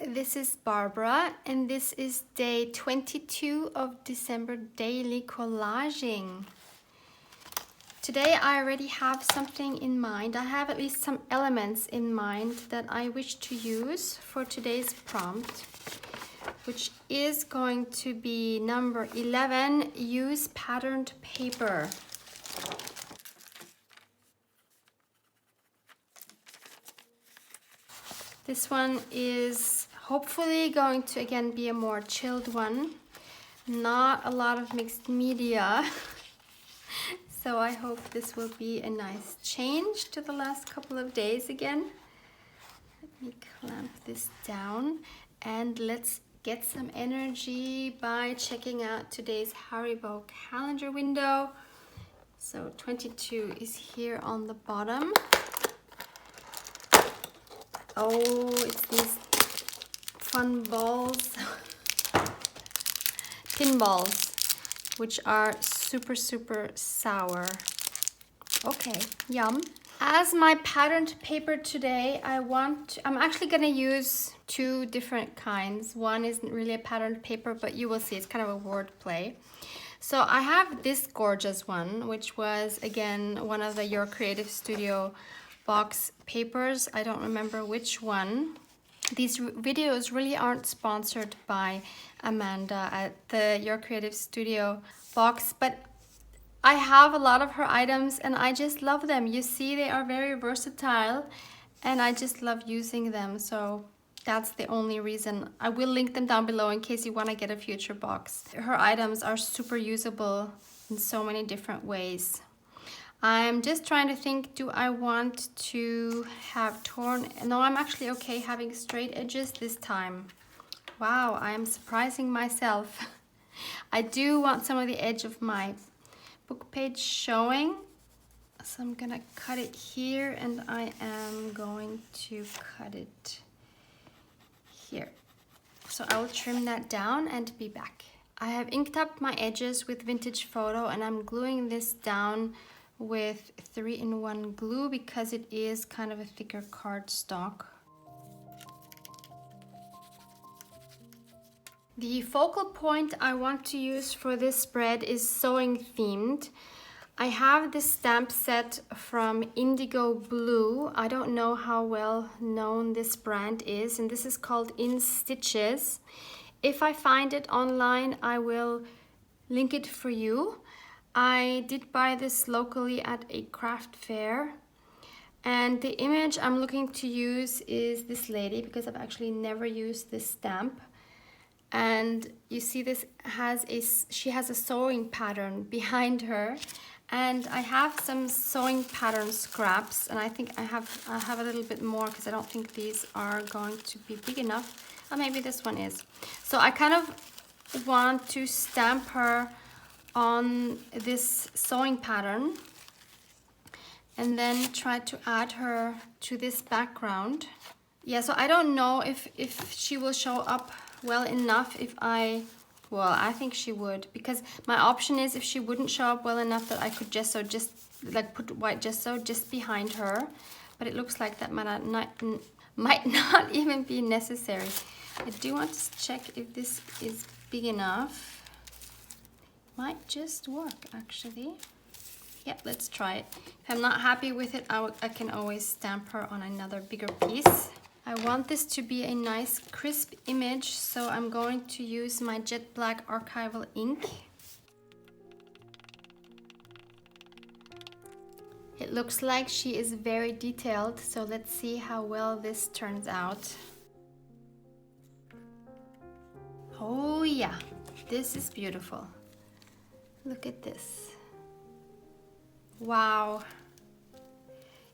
this is Barbara, and this is day 22 of December daily collaging. Today I already have something in mind. I have at least some elements in mind that I wish to use for today's prompt, which is going to be number 11, use patterned paper. This one is hopefully going to again be a more chilled one. Not a lot of mixed media. So I hope this will be a nice change to the last couple of days again. Let me clamp this down and let's get some energy by checking out today's Haribo calendar window. So 22 is here on the bottom. Oh, it's these fun balls, tin balls, which are super sour. Okay, yum. As my patterned paper today, I'm actually gonna use two different kinds. One isn't really a patterned paper, but you will see it's kind of a word play. So I have this gorgeous one, which was again one of the Your Creative Studio box papers. I don't remember which one. These videos really aren't sponsored by Amanda at the Your Creative Studio box, but I have a lot of her items and I just love them. You see, they are very versatile and I just love using them. So that's the only reason. I will link them down below in case you want to get a future box. Her items are super usable in so many different ways. I'm just trying to think, do I want to have torn? No, I'm actually okay having straight edges this time. Wow, I am surprising myself. I do want some of the edge of my book page showing. So I'm gonna cut it here and I am going to cut it here. So I will trim that down and be back. I have inked up my edges with Vintage Photo and I'm gluing this down with 3-in-1 glue because it is kind of a thicker cardstock. The focal point I want to use for this spread is sewing themed. I have this stamp set from Indigo Blue. I don't know how well known this brand is, and this is called In Stitches. If I find it online, I will link it for you. I did buy this locally at a craft fair, and the image I'm looking to use is this lady because I've actually never used this stamp. And you see this she has a sewing pattern behind her, and I have some sewing pattern scraps, and I think I have a little bit more because I don't think these are going to be big enough. Or maybe this one is. So I kind of want to stamp her on this sewing pattern and then try to add her to this background. Yeah, so I don't know if she will show up well enough if I think she would, because my option is if she wouldn't show up well enough that I could just put white gesso just behind her, but it looks like that might not even be necessary. I do want to check if this is big enough. Might just work actually. Yeah, let's try it. If I'm not happy with it, I can always stamp her on another bigger piece. I want this to be a nice crisp image, so I'm going to use my jet black archival ink. It looks like she is very detailed, so let's see how well this turns out. Oh yeah, this is beautiful. Look at this. Wow.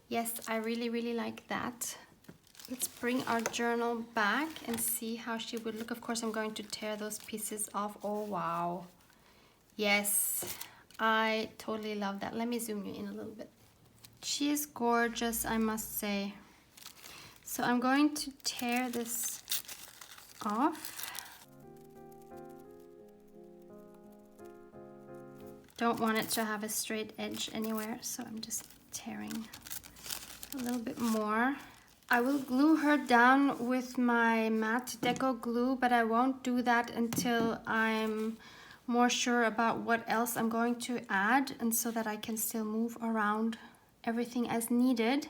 Yes, I really like that. Let's bring our journal back and see how she would look. Of course, I'm going to tear those pieces off. Oh, wow. Yes, I totally love that. Let me zoom you in a little bit. She is gorgeous, I must say. So I'm going to tear this off. Don't want it to have a straight edge anywhere, so I'm just tearing a little bit more. I will glue her down with my matte deco glue, but I won't do that until I'm more sure about what else I'm going to add, and so that I can still move around everything as needed.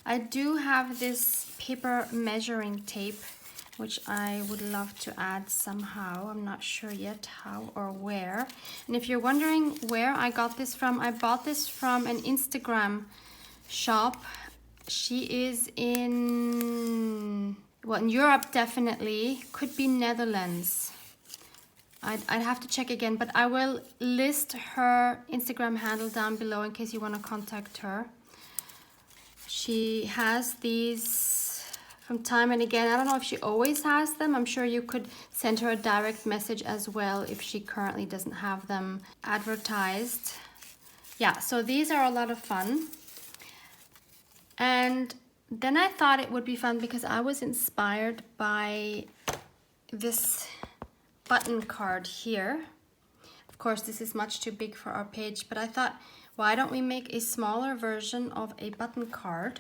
I do have this paper measuring tape, which I would love to add somehow. I'm not sure yet how or where. And if you're wondering where I got this from, I bought this from an Instagram shop. She is in, well, in Europe definitely, could be Netherlands. I'd have to check again, but I will list her Instagram handle down below in case you want to contact her. She has these from time and again. I don't know if she always has them. I'm sure you could send her a direct message as well if she currently doesn't have them advertised. Yeah, so these are a lot of fun. And then I thought it would be fun because I was inspired by this button card here. Of course, this is much too big for our page, but I thought, why don't we make a smaller version of a button card?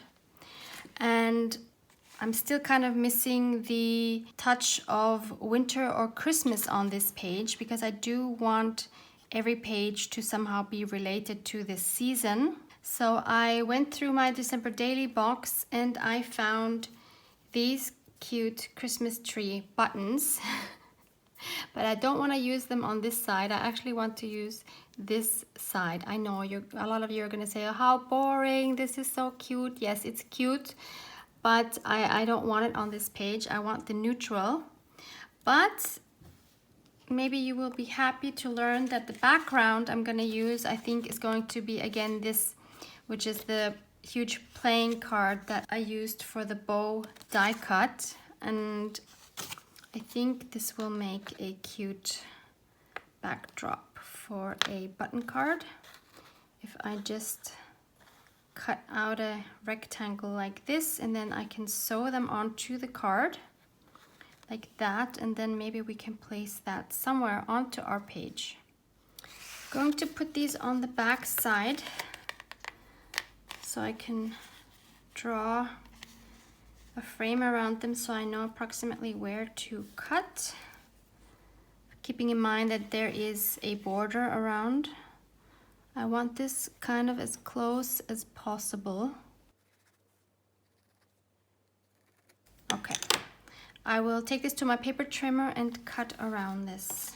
And I'm still kind of missing the touch of winter or Christmas on this page, because I do want every page to somehow be related to this season. So I went through my December daily box and I found these cute Christmas tree buttons. But I don't want to use them on this side. I actually want to use this side. I know a lot of you are going to say, oh, how boring, this is so cute. Yes, it's cute, but I don't want it on this page. I want the neutral. But maybe you will be happy to learn that the background I'm going to use, I think, is going to be again this, which is the huge playing card that I used for the bow die cut. And I think this will make a cute backdrop for a button card. If I just cut out a rectangle like this, and then I can sew them onto the card like that, and then maybe we can place that somewhere onto our page. I'm going to put these on the back side so I can draw a frame around them so I know approximately where to cut, keeping in mind that there is a border around. I want this kind of as close as possible. Okay, I will take this to my paper trimmer and cut around this.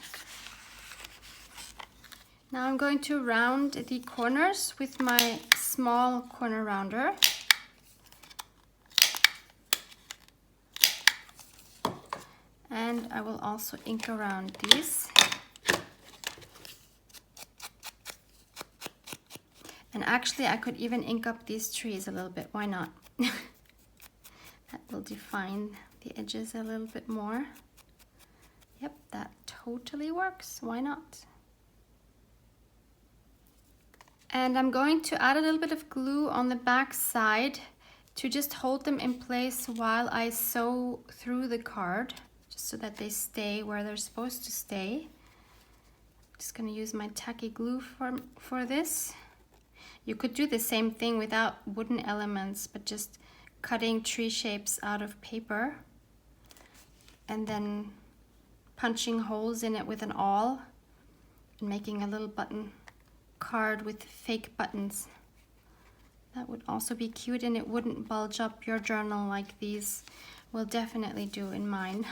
Now I'm going to round the corners with my small corner rounder. And I will also ink around these. And actually I could even ink up these trees a little bit, why not? That will define the edges a little bit more. Yep, that totally works, why not? And I'm going to add a little bit of glue on the back side to just hold them in place while I sew through the card, just so that they stay where they're supposed to stay. Just gonna use my tacky glue for this. You could do the same thing without wooden elements, but just cutting tree shapes out of paper and then punching holes in it with an awl and making a little button card with fake buttons. That would also be cute, and it wouldn't bulge up your journal like these will definitely do in mine.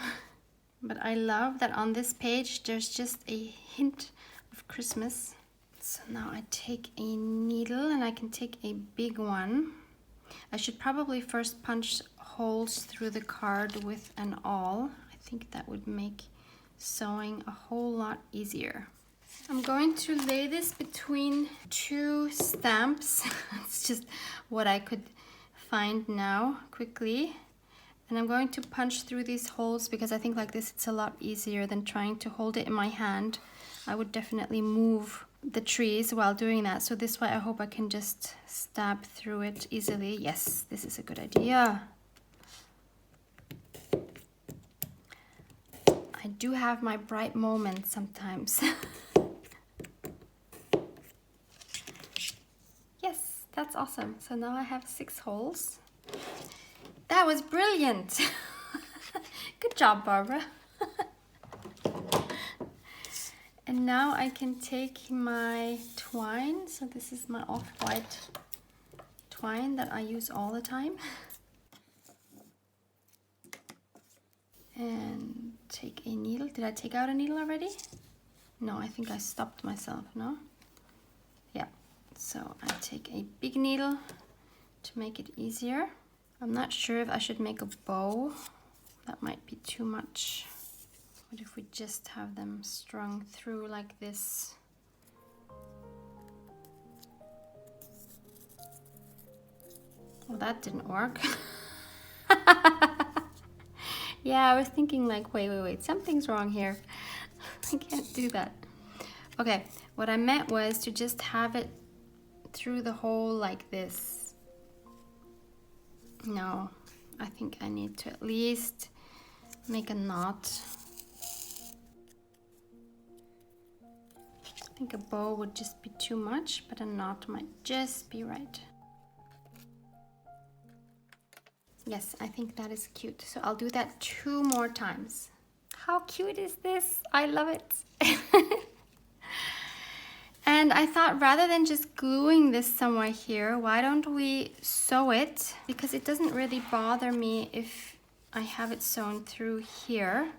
But I love that on this page there's just a hint of Christmas. So now I take a needle, and I can take a big one. I should probably first punch holes through the card with an awl. I think that would make sewing a whole lot easier. I'm going to lay this between two stamps. It's just what I could find now quickly. And I'm going to punch through these holes because I think like this it's a lot easier than trying to hold it in my hand. I would definitely move the trees while doing that. So this way I hope I can just stab through it easily. Yes, this is a good idea. I do have my bright moments sometimes. Yes, that's awesome. So now I have 6 holes. That was brilliant. Good job, Barbara. And now I can take my twine. So this is my off-white twine that I use all the time. And take a needle. Did I take out a needle already? No, I think I stopped myself, no? Yeah, so I take a big needle to make it easier. I'm not sure if I should make a bow. That might be too much. What if we just have them strung through like this? Well, that didn't work. Yeah, I was thinking like, wait, something's wrong here. I can't do that. Okay, what I meant was to just have it through the hole like this. No, I think I need to at least make a knot. I think a bow would just be too much, but a knot might just be right. Yes, I think that is cute. So I'll do that 2 more times. How cute is this? I love it. And I thought rather than just gluing this somewhere here, why don't we sew it? Because it doesn't really bother me if I have it sewn through here.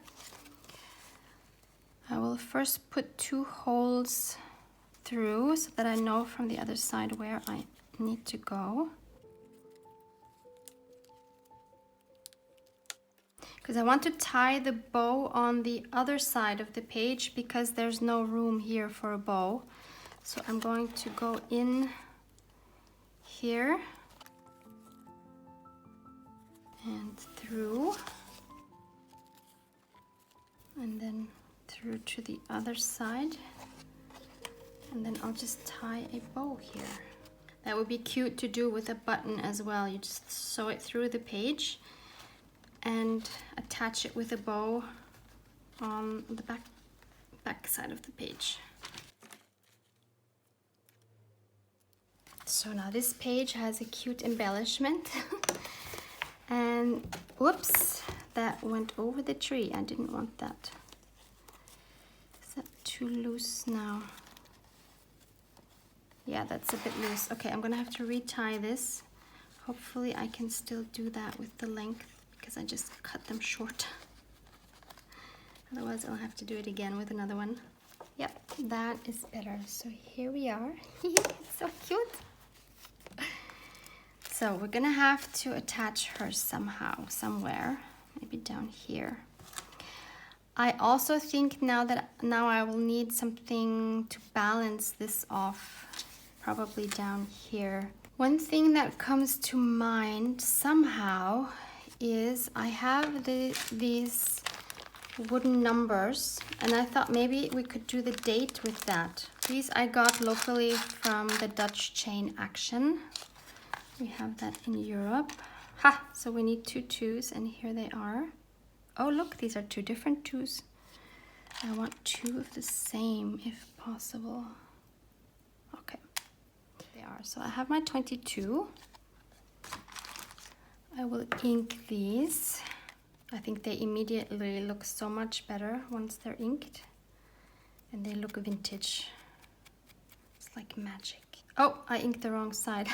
I will first put 2 holes through so that I know from the other side where I need to go. Because I want to tie the bow on the other side of the page because there's no room here for a bow. So I'm going to go in here and through, and then through to the other side, and then I'll just tie a bow here. That would be cute to do with a button as well. You just sew it through the page and attach it with a bow on the back side of the page. So now this page has a cute embellishment. And whoops, that went over the tree. I didn't want that. Is that too loose now? Yeah, that's a bit loose. Okay, I'm gonna have to retie this. Hopefully I can still do that with the length because I just cut them short. Otherwise I'll have to do it again with another one. Yep, that is better. So here we are. It's so cute. So we're gonna have to attach her somehow, somewhere, maybe down here. I also think now I will need something to balance this off, probably down here. One thing that comes to mind somehow is I have these wooden numbers, and I thought maybe we could do the date with that. These I got locally from the Dutch chain Action. We have that in Europe. Ha! So we need 2 2s, and here they are. Oh, look, these are 2 different 2s. I want 2 of the same, if possible. Okay, they are. So I have my 22. I will ink these. I think they immediately look so much better once they're inked. And they look vintage. It's like magic. Oh, I inked the wrong side.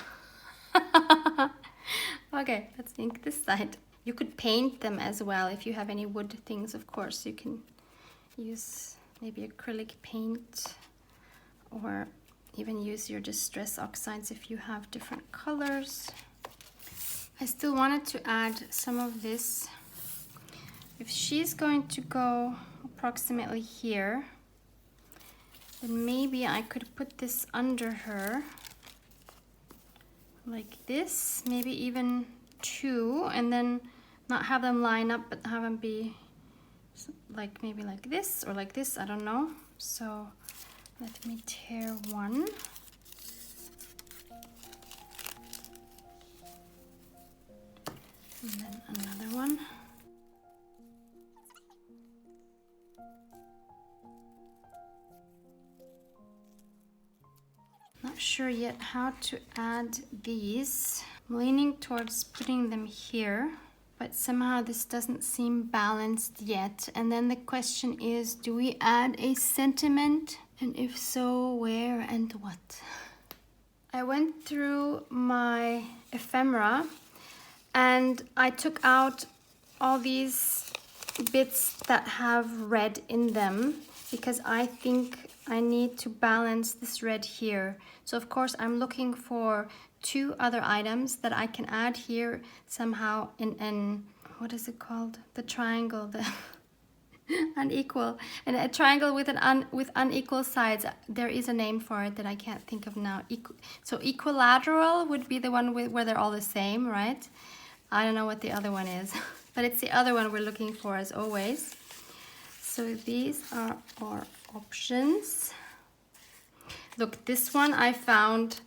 Okay, let's ink this side. You could paint them as well if you have any wood things, of course. You can use maybe acrylic paint or even use your distress oxides if you have different colors. I still wanted to add some of this. If she's going to go approximately here, then maybe I could put this under her like this, maybe even 2, and then not have them line up, but have them be like maybe like this or like this, I don't know. So let me tear one. And then another one. Not sure yet how to add these. I'm leaning towards putting them here but somehow this doesn't seem balanced yet. And then the question is, do we add a sentiment? And if so, where and what? I went through my ephemera and I took out all these bits that have red in them because I think I need to balance this red here. So of course I'm looking for 2 other items that I can add here somehow in what is it called? The triangle, the unequal, and a triangle with with unequal sides. There is a name for it that I can't think of now. So equilateral would be the one where they're all the same, right? I don't know what the other one is, but it's the other one we're looking for as always. So these are our options. Look, this one I found.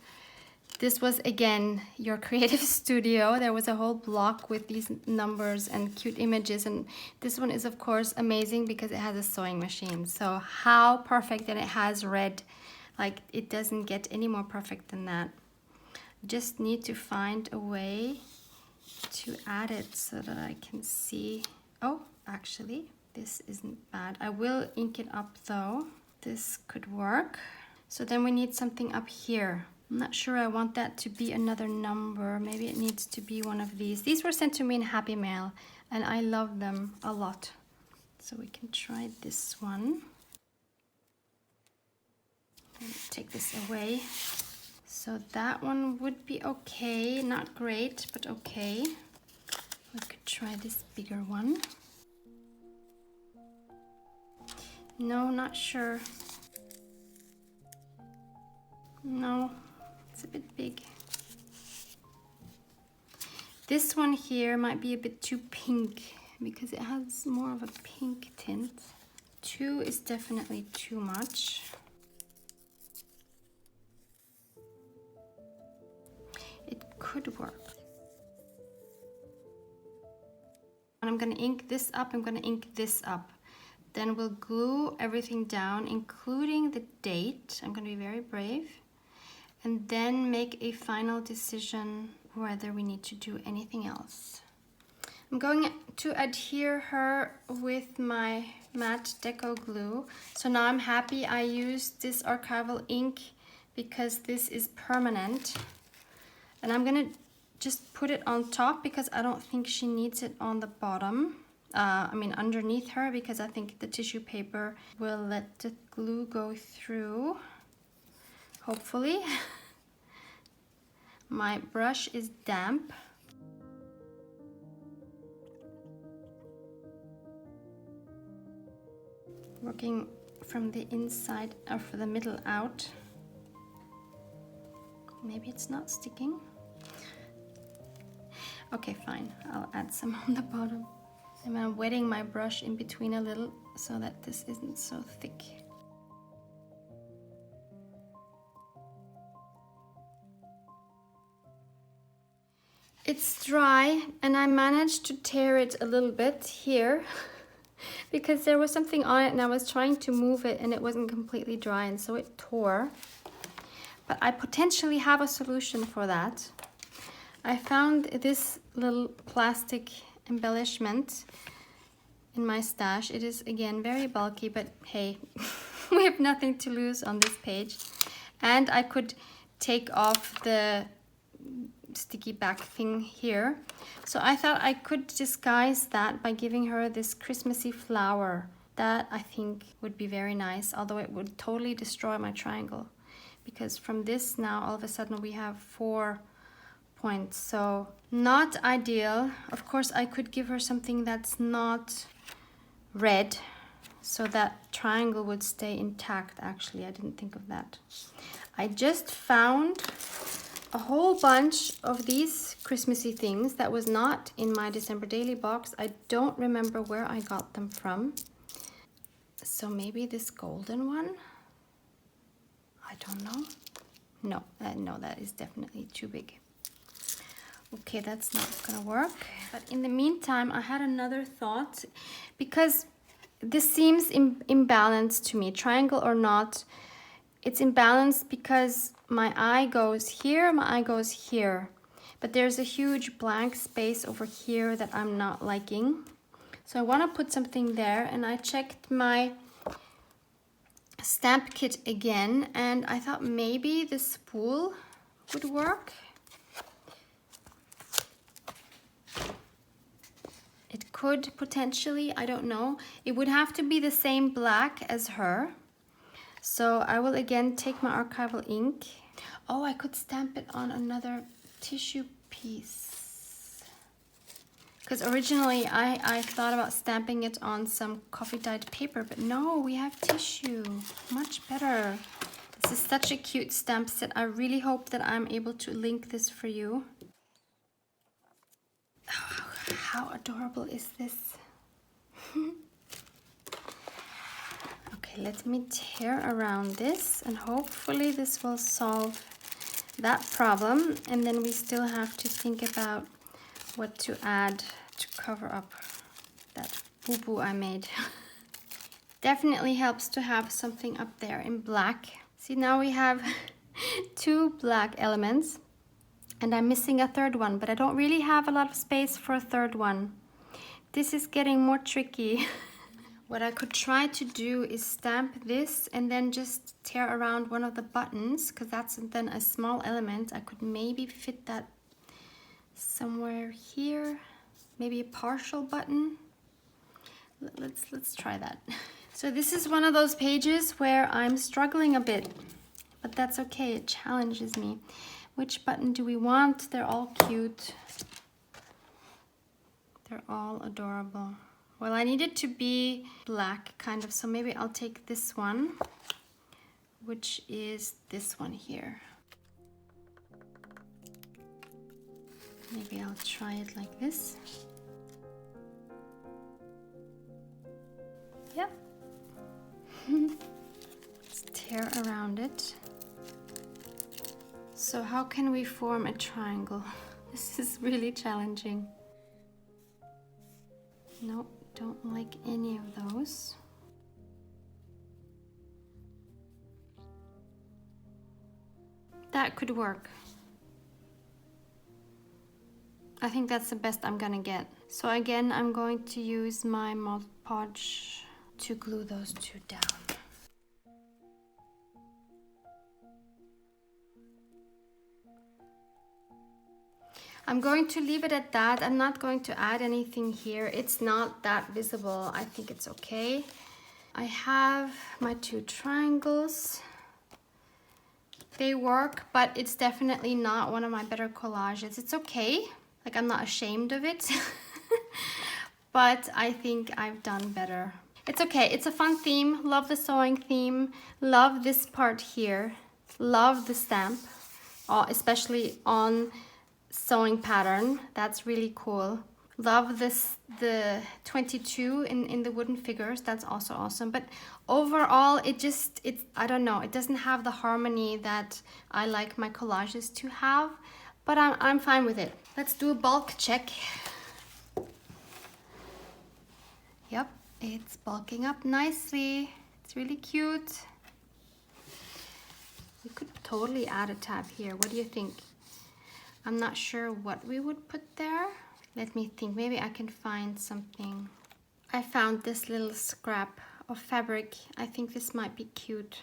This was again your creative studio. There was a whole block with these numbers and cute images, and this one is of course amazing because it has a sewing machine. So how perfect, and it has red. Like, it doesn't get any more perfect than that. Just need to find a way to add it so that I can see. Oh, actually this isn't bad. I will ink it up though. This could work. So then we need something up here. I'm not sure I want that to be another number. Maybe it needs to be one of these. These were sent to me in Happy Mail and I love them a lot. So we can try this one. Take this away. So that one would be okay. Not great, but okay. We could try this bigger one. No, not sure. No, it's a bit big. This one here might be a bit too pink because it has more of a pink tint. 2 is definitely too much. It could work. And I'm gonna ink this up, I'm gonna ink this up. Then we'll glue everything down, including the date. I'm gonna be very brave. And then make a final decision whether we need to do anything else. I'm going to adhere her with my matte deco glue. So now I'm happy I used this archival ink because this is permanent. And I'm gonna just put it on top because I don't think she needs it on the bottom. I mean underneath her, because I think the tissue paper will let the glue go through. Hopefully. My brush is damp. Working from the inside or from the middle out. Maybe it's not sticking. Okay, fine. I'll add some on the bottom. And I'm wetting my brush in between a little so that this isn't so thick. It's dry and I managed to tear it a little bit here because there was something on it and I was trying to move it and it wasn't completely dry, and so it tore. But I potentially have a solution for that. I found this little plastic embellishment in my stash. It is again very bulky, but hey, we have nothing to lose on this page. And I could take off the sticky back thing here. So I thought I could disguise that by giving her this Christmassy flower. That I think would be very nice, although it would totally destroy my triangle. Because from this now, all of a sudden we have 4 points. So not ideal. Of course, I could give her something that's not red, so that triangle would stay intact. Actually, I didn't think of that. I just found a whole bunch of these Christmassy things that was not in my December daily box. I don't remember where I got them from. So maybe this golden one? I don't know. No, that is definitely too big. Okay, that's not gonna work. But in the meantime, I had another thought, because this seems imbalanced to me, triangle or not. It's imbalanced because my eye goes here, my eye goes here. but there's a huge blank space over here that I'm not liking. So I want to put something there, and I checked my stamp kit again, and I thought maybe the spool would work. It could potentially, I don't know. It would have to be the same black as her. So I will again take my archival ink. Oh, I could stamp it on another tissue piece. Because originally I thought about stamping it on some coffee dyed paper, but no, we have tissue. Much better. This is such a cute stamp set. I really hope that I'm able to link this for you. Oh, how adorable is this? Okay, let me tear around this, and hopefully this will solve that problem. And then we still have to think about what to add to cover up that boo-boo I made. Definitely helps to have something up there in black. See, now we have 2 black elements, and I'm missing a third one, but I don't really have a lot of space for a third one. This is getting more tricky. What I could try to do is stamp this and then just tear around one of the buttons, because that's then a small element. I could maybe fit that somewhere here, maybe a partial button. Let's try that. So this is one of those pages where I'm struggling a bit, but that's okay, it challenges me. Which button do we want? They're all cute. They're all adorable. Well, I need it to be black, kind of, so maybe I'll take this one, which is this one here. Maybe I'll try it like this. Yep. Let's tear around it. So how can we form a triangle? This is really challenging. Nope, don't like any of those. That could work. I think that's the best I'm gonna get. So again, I'm going to use my Mod Podge to glue those 2 down. I'm going to leave it at that. I'm not going to add anything here. It's not that visible. I think it's okay. I have my 2 triangles. They work, but it's definitely not one of my better collages. It's okay. Like, I'm not ashamed of it. But I think I've done better. It's okay. It's a fun theme. Love the sewing theme. Love this part here. Love the stamp, especially on sewing pattern. That's really cool. Love this, the 22 in the wooden figures. That's also awesome. But overall, it's I don't know, it doesn't have the harmony that I like my collages to have, but I'm fine with it. Let's do a bulk check. Yep, it's bulking up nicely. It's really cute. We could totally add a tab here. What do you think? I'm not sure what we would put there. Let me think, maybe I can find something. I found this little scrap of fabric. I think this might be cute.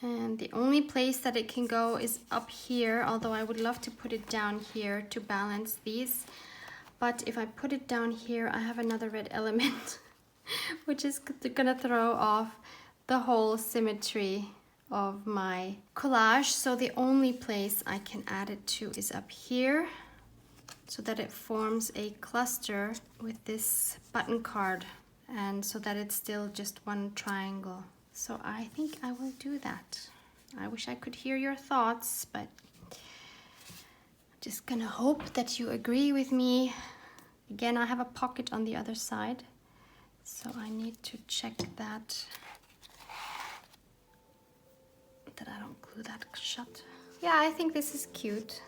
And the only place that it can go is up here, although I would love to put it down here to balance these. But if I put it down here, I have another red element, which is gonna throw off the whole symmetry of my collage. So the only place I can add it to is up here, so that it forms a cluster with this button card, and so that it's still just one triangle. So I think I will do that. I wish I could hear your thoughts, but I'm just gonna hope that you agree with me. Again, I have a pocket on the other side, so I need to check that I don't glue that shut. Yeah, I think this is cute.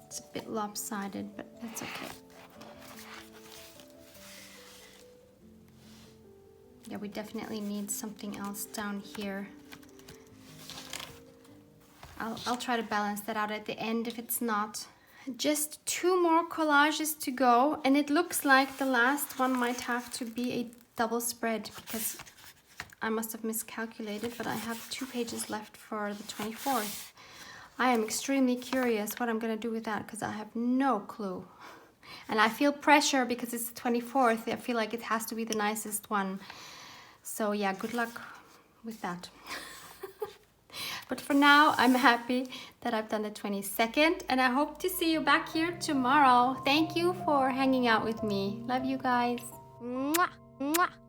It's a bit lopsided, but that's okay. Yeah, we definitely need something else down here. I'll try to balance that out at the end if it's not. Just 2 more collages to go, and it looks like the last one might have to be a double spread because I must have miscalculated, but I have 2 pages left for the 24th. I am extremely curious what I'm gonna do with that because I have no clue. And I feel pressure because it's the 24th. I feel like it has to be the nicest one. So yeah, good luck with that. But for now, I'm happy that I've done the 22nd, and I hope to see you back here tomorrow. Thank you for hanging out with me. Love you guys. Mwah, mwah.